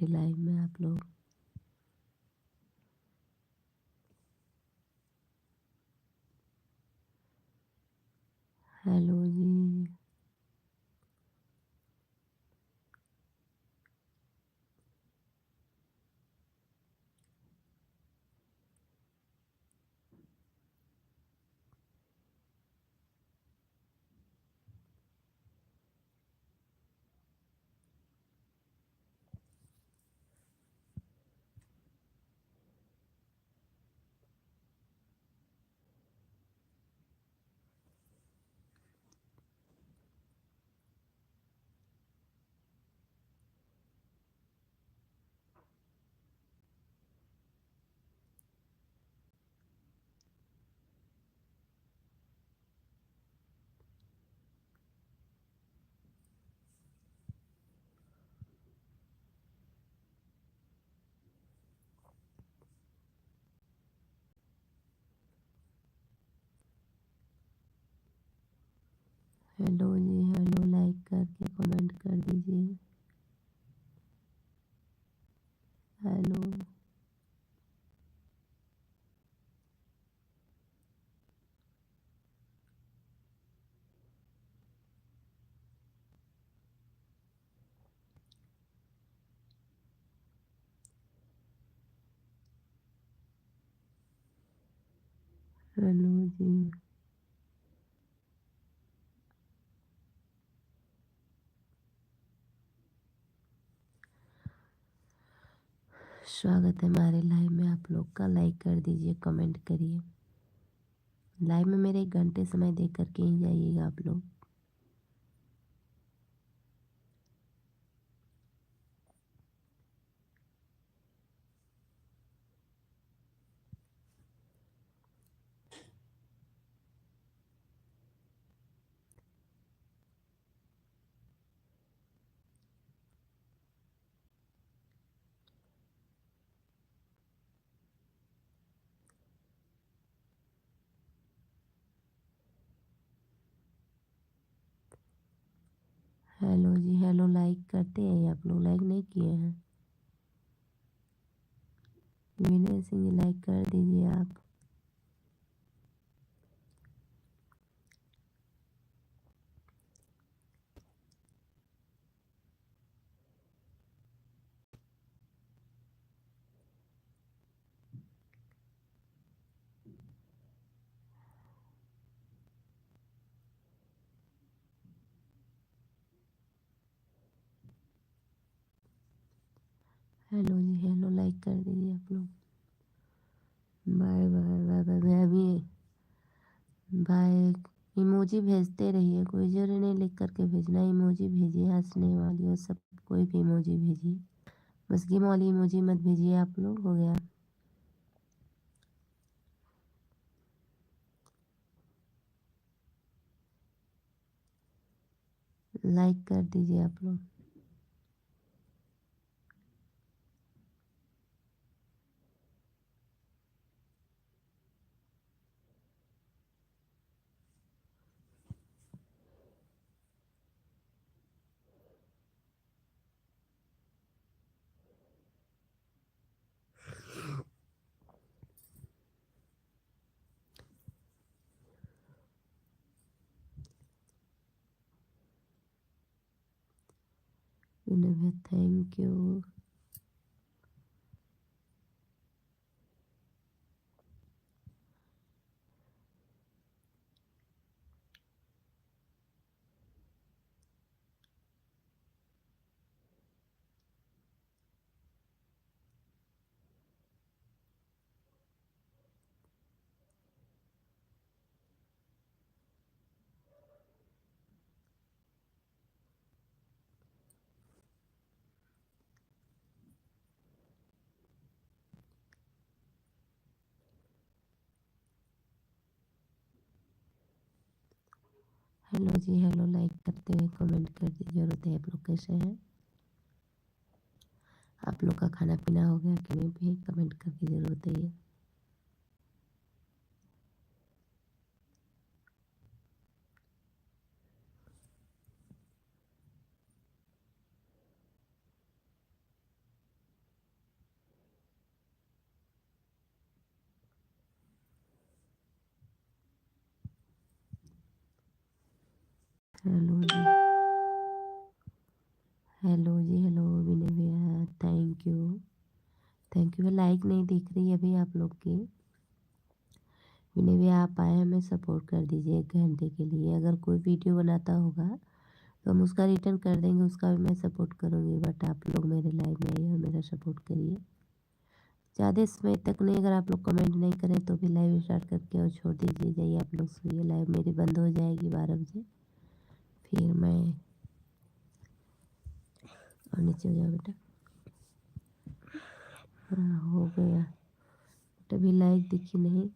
Live में आप लोग। हेलो जी। हेलो जी, हेलो, लाइक करके कमेंट कर दीजिए। हेलो। हेलो जी। स्वागत है हमारे लाइव में आप लोग का। लाइक कर दीजिए, कमेंट करिए। लाइव में मेरे 1 घंटे समय दे करके ही जाइएगा आप लोग। हेलो जी, हेलो, लाइक करते हैं आप लोग? लाइक नहीं किए हैं? विनय सिंह जी, लाइक कर दीजिए आप। हेलो जी, हेलो, लाइक कर दीजिए आप लोग। Bye bye bye bye bye. अभी भाई इमोजी भेजते रहिए, कोई जरूरी नहीं लिख करके भेजना। इमोजी भेजिए, हंसने वाली और सब कोई भी इमोजी भेजिए। बस गेम वाली इमोजी मत भेजिए आप लोग। हो गया। लाइक कर दीजिए आप लोग। Thank you. हेलो जी, हेलो, लाइक करते हुए कमेंट कर दीजिए और बताइए आप लोग कैसे हैं। आप लोग का खाना पीना हो गया कि नहीं भी कमेंट करके जरूर बताइए। हेलो जी, हेलो जी, हेलो विनय भैया, thank you. Thank you. Like नहीं दिख रही है अभी आप लोग की। विनय भैया आप आए, हमें सपोर्ट कर दीजिए 1 घंटे के लिए। अगर कोई वीडियो बनाता होगा तो हम उसका रिटर्न कर देंगे, उसका भी मैं सपोर्ट करूँगी। बट आप लोग मेरे लाइव में आइए और मेरा सपोर्ट करिए। ज़्यादा समय तक नहीं, अगर आप लोग कमेंट नहीं करें तो भी लाइव स्टार्ट करके और छोड़ दीजिए। जाइए आप लोग सोइए, लाइव मेरी बंद हो जाएगी 12 बजे। फिर मैं और नीचे हो जाओ बेटा। हाँ हो गया, तभी लाइक दिखी नहीं।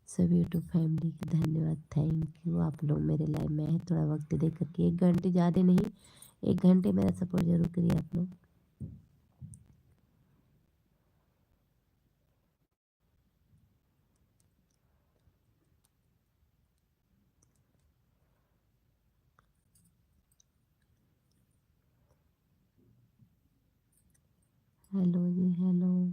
सभी यूट्यूब फैमिली के धन्यवाद, थैंक यू। आप लोग मेरे लाइव में आए, थोड़ा वक्त दे करके 1 घंटे, ज़्यादा नहीं 1 घंटे मेरा सपोर्ट जरूर करिए आप लोग। हेलो जी, हेलो।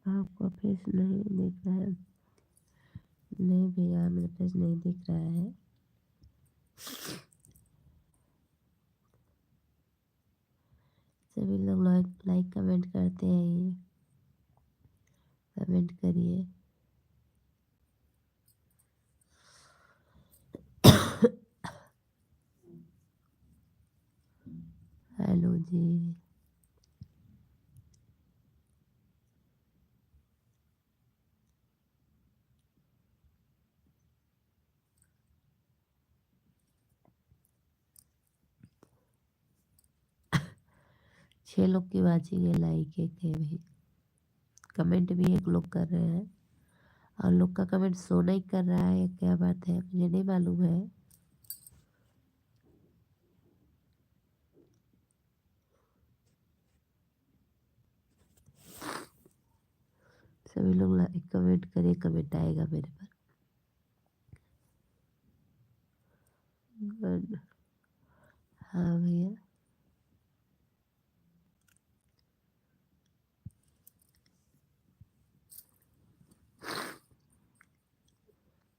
आपका फेस नहीं दिख रहा है? नहीं भैया, मेरा फेस नहीं दिख रहा है। सभी लोग लाइक लाइक कमेंट करते हैं, ये कमेंट करिए। हेलो जी। 6 लोग की वाचिंग है, लाइक एक है भाई। कमेंट भी 1 लोग कर रहे हैं और लोग का कमेंट शो नहीं कर रहा है, क्या बात है मुझे नहीं मालूम है। सभी लोग लाइक कमेंट करिए, कमेंट आएगा मेरे पर। गुड। हाँ भैया।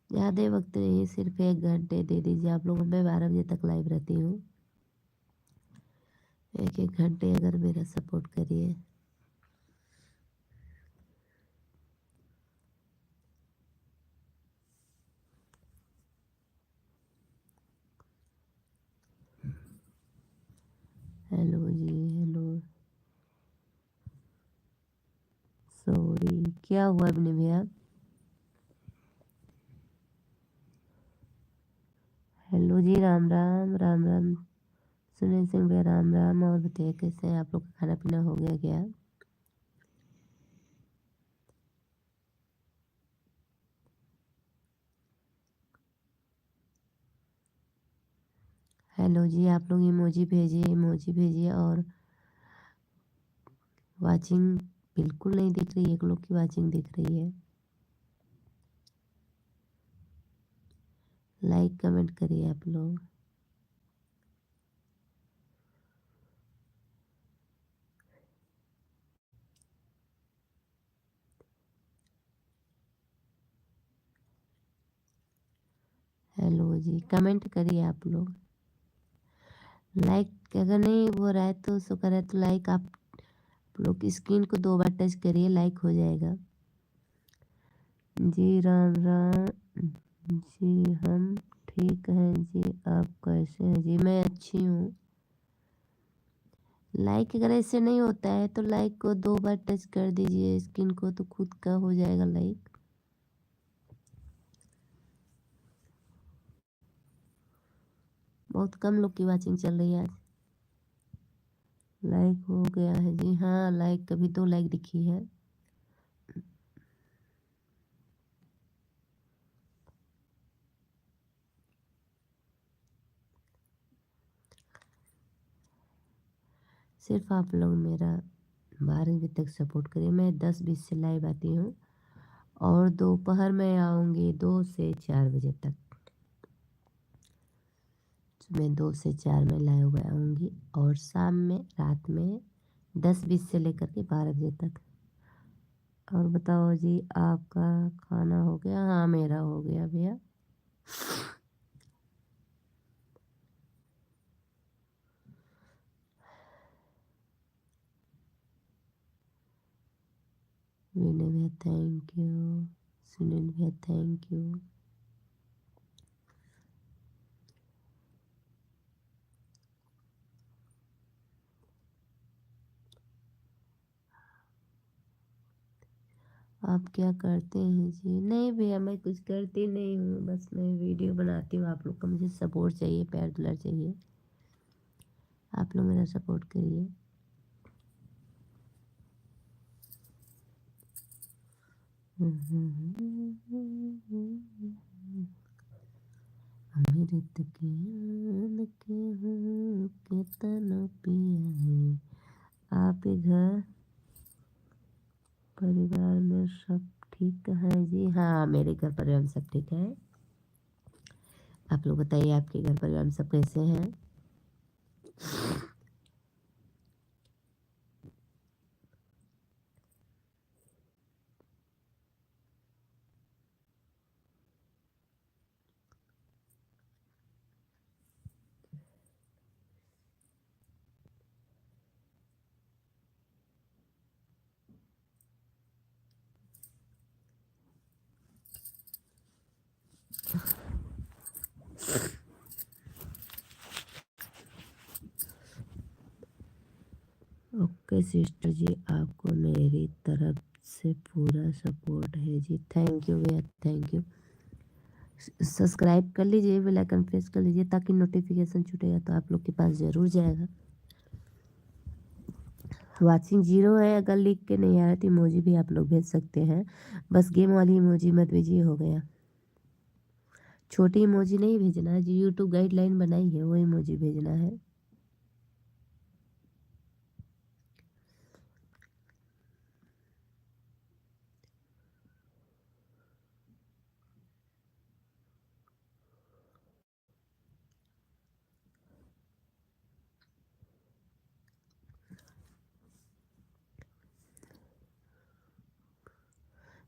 ज़्यादा वक्त नहीं, सिर्फ 1 घंटे दे दीजिए आप लोगों। मैं 12 बजे तक लाइव रहती हूँ। 1 1 घंटे अगर मेरा सपोर्ट करिए। हेलो जी, हेलो। सॉरी, क्या हुआ अपने भैया? हेलो जी, राम राम, राम राम। सुनील सिंह भैया राम राम। और बताइए कैसे हैं आप लोग, का खाना पीना हो गया क्या? हेलो जी, आप लोग इमोजी भेजिए, इमोजी भेजिए। और वाचिंग बिल्कुल नहीं दिख रही, 1 लोग की वाचिंग दिख रही है। लाइक कमेंट करिए आप लोग। हेलो जी, कमेंट करिए आप लोग। लाइक अगर नहीं हो रहा है तो शो कर रहा है तो लाइक आप लोग स्क्रीन को 2 बार टच करिए, लाइक हो जाएगा। जी राम राम जी, हम ठीक हैं जी, आप कैसे हैं जी? मैं अच्छी हूँ। लाइक अगर ऐसे नहीं होता है तो लाइक को 2 बार टच कर दीजिए स्क्रीन को, तो खुद का हो जाएगा लाइक। बहुत कम लोग की वाचिंग चल रही है आज। लाइक हो गया है जी। हाँ लाइक, कभी 2 लाइक दिखी है। सिर्फ आप लोग मेरा 12 बजे तक सपोर्ट करिए। मैं 10-20 से लाइव आती हूँ और दोपहर में आऊँगी 2 से 4 बजे तक। मैं 2 से 4 में लाइव आऊँगी और शाम में, रात में 10-20 से लेकर के 12 बजे तक। और बताओ जी, आपका खाना हो गया? हाँ मेरा हो गया भैया। विनय भैया थैंक यू, सुनील भैया थैंक यू। आप क्या करते हैं जी? नहीं भैया मैं कुछ करती नहीं हूँ, बस मैं वीडियो बनाती हूँ। आप लोग का मुझे सपोर्ट चाहिए, प्यार दुलार चाहिए। आप लोग मेरा सपोर्ट करिए। अमृत के आन के हूँ के तन पिया है। आप घर परिवार में सब ठीक है जी? हाँ मेरे घर परिवार में सब ठीक है। आप लोग बताइए आपके घर परिवार में सब कैसे हैं? ओके सिस्टर जी, आपको मेरी तरफ से पूरा सपोर्ट है जी। थैंक यू भैया, थैंक यू। सब्सक्राइब कर लीजिए, बेल आइकन प्रेस कर लीजिए ताकि नोटिफिकेशन छूटेगा तो आप लोग के पास ज़रूर जाएगा। वाचिंग 0 है, अगर लिख के नहीं आ रहा तो इमोजी भी आप लोग भेज सकते हैं। बस गेम वाली इमोजी मत भेजिए, हो गया। छोटी इमोजी नहीं भेजना है जी, यूट्यूब गाइडलाइन बनाई है, वो इमोजी भेजना है।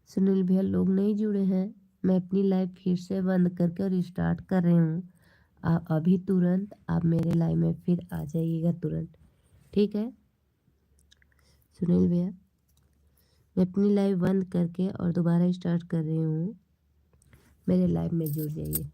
सुनील भैया लोग नहीं जुड़े हैं, मैं अपनी लाइव फिर से बंद करके रिस्टार्ट कर रही हूँ। आप अभी तुरंत आप मेरे लाइव में फिर आ जाइएगा तुरंत, ठीक है सुनील भैया? मैं अपनी लाइव बंद करके और दोबारा स्टार्ट कर रही हूँ, मेरे लाइव में जुड़ जाइए।